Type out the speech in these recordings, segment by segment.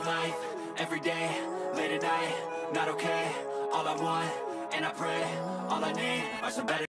life, every day, late at night, not okay. All I want, and I pray, all I need are some better.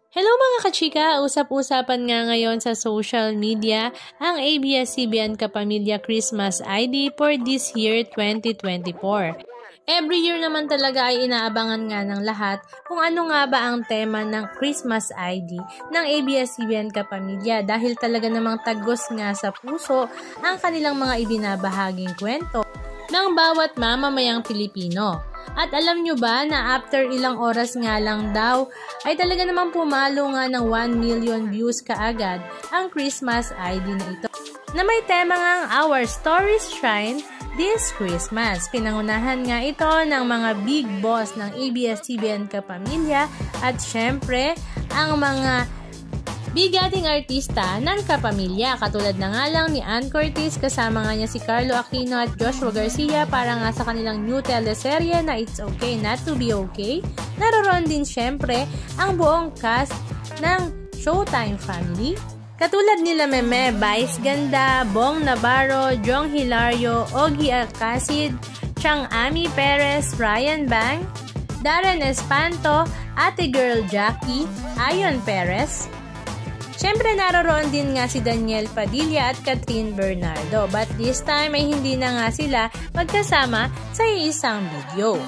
Hello mga kachika! Usap-usapan nga ngayon sa social media ang ABS-CBN Kapamilya Christmas ID for this year 2024. Every year naman talaga ay inaabangan nga ng lahat kung ano nga ba ang tema ng Christmas ID ng ABS-CBN Kapamilya dahil talaga namang tagos nga sa puso ang kanilang mga ibinabahaging kwento ng bawat mamamayang Pilipino. At alam nyo ba na after ilang oras nga lang daw ay talaga namang pumalo nga ng 1 million views kaagad ang Christmas ID na ito na may tema ngang Our Stories Shine This Christmas. Pinangunahan nga ito ng mga big boss ng ABS-CBN Kapamilya at syempre ang mga bigating artista ng Kapamilya. Katulad na nga lang ni Ann Curtis, kasama nga niya si Carlo Aquino at Joshua Garcia para nga sa kanilang new teleserye na It's Okay Not to Be Okay. Naroon din syempre ang buong cast ng Showtime family. Katulad nila Meme Vice Ganda, Bong Navarro, Jong Hilario, Ogie Alcacid, Chang Ami Perez, Ryan Bang, Darren Espanto, Ate Girl Jackie, Ayon Perez. Siyempre naroon din nga si Daniel Padilla at Catherine Bernardo, but this time ay hindi na nga sila magkasama sa isang video.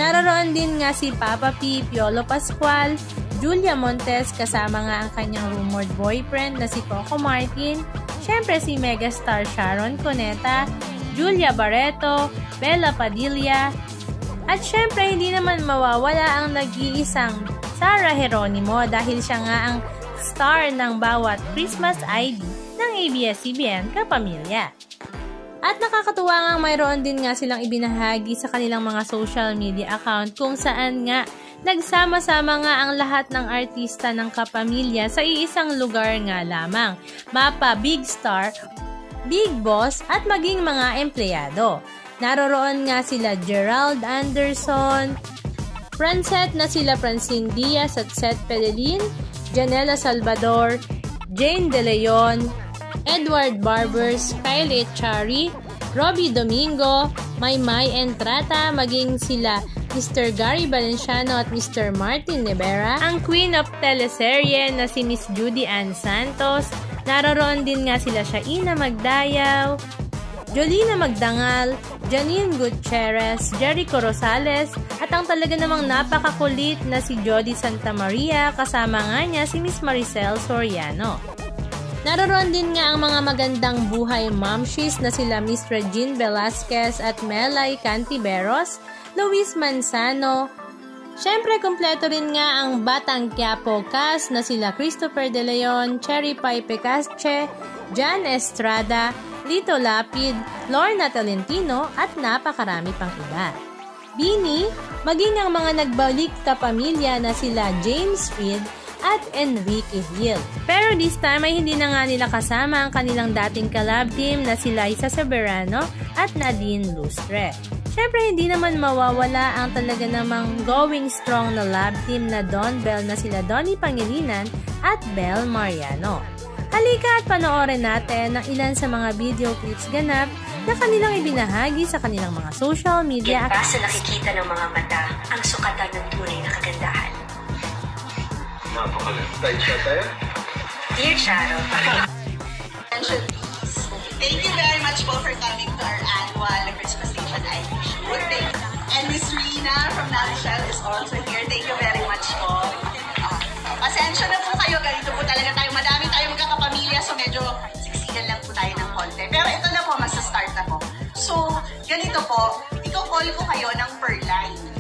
Naroon din nga si Papa P, Piolo Pascual, Julia Montes kasama nga ang kanyang rumored boyfriend na si Coco Martin, siyempre si megastar Sharon Cuneta, Julia Barreto, Bella Padilla, at siyempre hindi naman mawawala ang nag-iisang Sarah Geronimo dahil siya nga ang star ng bawat Christmas ID ng ABS-CBN Kapamilya. At nakakatuwa nga mayroon din nga silang ibinahagi sa kanilang mga social media account kung saan nga nagsama-sama nga ang lahat ng artista ng Kapamilya sa iisang lugar nga lamang. Mapa big star, big boss at maging mga empleyado. Naroroon nga sila Gerald Anderson, Francet na sila Francine Diaz at Seth Pedelin, Janela Salvador, Jane De Leon, Edward Barbers, Kyle Echari, Robbie Domingo, Maymay Entrata, maging sila Mr. Gary Valenciano at Mr. Martin Nevera, ang Queen of Teleserye na si Miss Judy Ann Santos, naroon din nga sila Shaina Magdayaw, Jolina Magdangal, Janine Gutierrez, Jericho Rosales, at ang talaga namang napakakulit na si Jody Santa Maria, kasama nga niya si Miss Maricel Soriano. Naroon din nga ang mga magandang buhay momshies na sila Miss Regine Velasquez at Melay Cantiveros, Luis Manzano. Siyempre, kompleto rin nga ang Batang Quiapo cast na sila Christopher De Leon, Cherry Pie Pecasche, Jan Estrada, Lito Lapid, Lorna Tolentino at napakarami pang iba. Bini, maging ang mga nagbalik Kapamilya na sila James Reid at Enrique Hill. Pero this time ay hindi na nga nila kasama ang kanilang dating collab team na sila Liza Soberano at Nadine Lustre. Siyempre hindi naman mawawala ang talaga namang going strong na lab team na Don Bell na sila Donnie Pangilinan at Bel Mariano. Halika at panoorin natin ang ilan sa mga video clips ganap na kanilang ibinahagi sa kanilang mga social media. Yan ba sa nakikita ng mga mata ang sukatan ng tunay na kagandahan? Napakaganda. Tayo tayo? Dear Sharon, thank you very much po for coming to our annual Christmas Station ID shoot. And Miss Rina from Navishell is also here. Thank you very much po. Pasensya na po kayo, ganito po talaga tayo. Madami tayong magkakapamilya, so medyo siksikan lang po tayo ng konti. Pero ito na po, mas-start na po. So, ganito po, i-call ko kayo ng per line.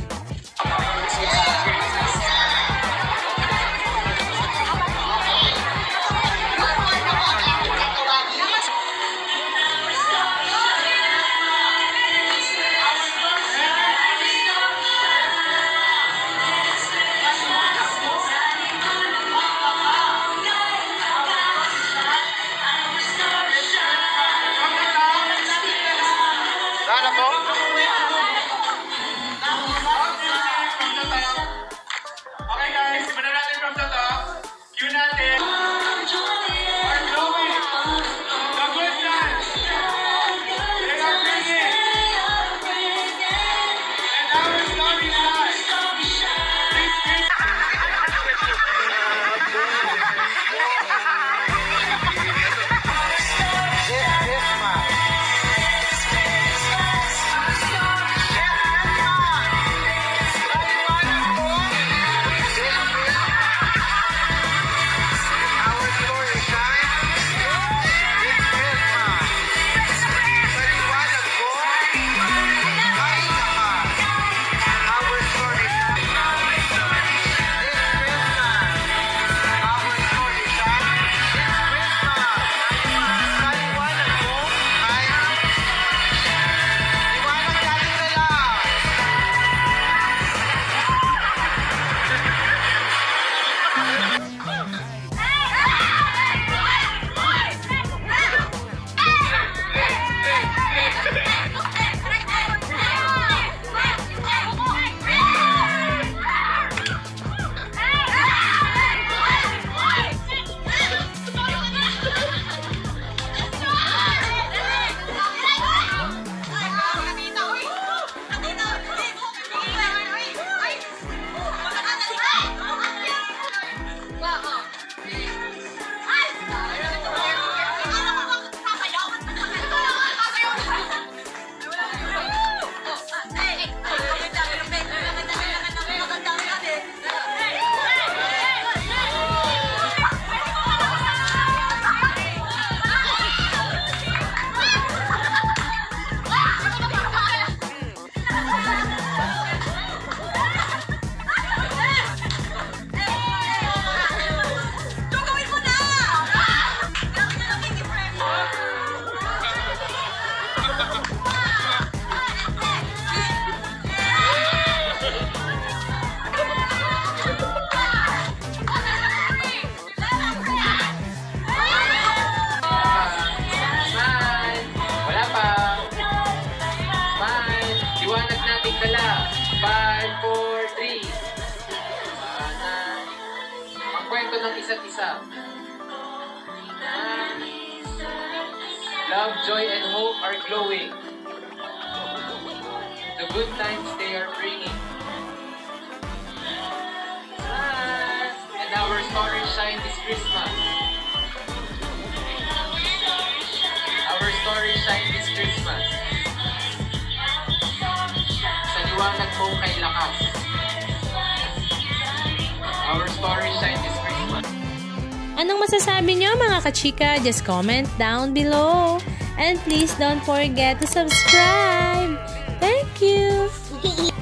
isa't isa. Love, joy, and hope are glowing. The good times they are bringing. And our story shine this Christmas. Our story shine this Christmas. Sa liwanag mo kay lakas. Our story shine this Christmas. Anong masasabi nyo mga kachika? Just comment down below. And please don't forget to subscribe. Thank you!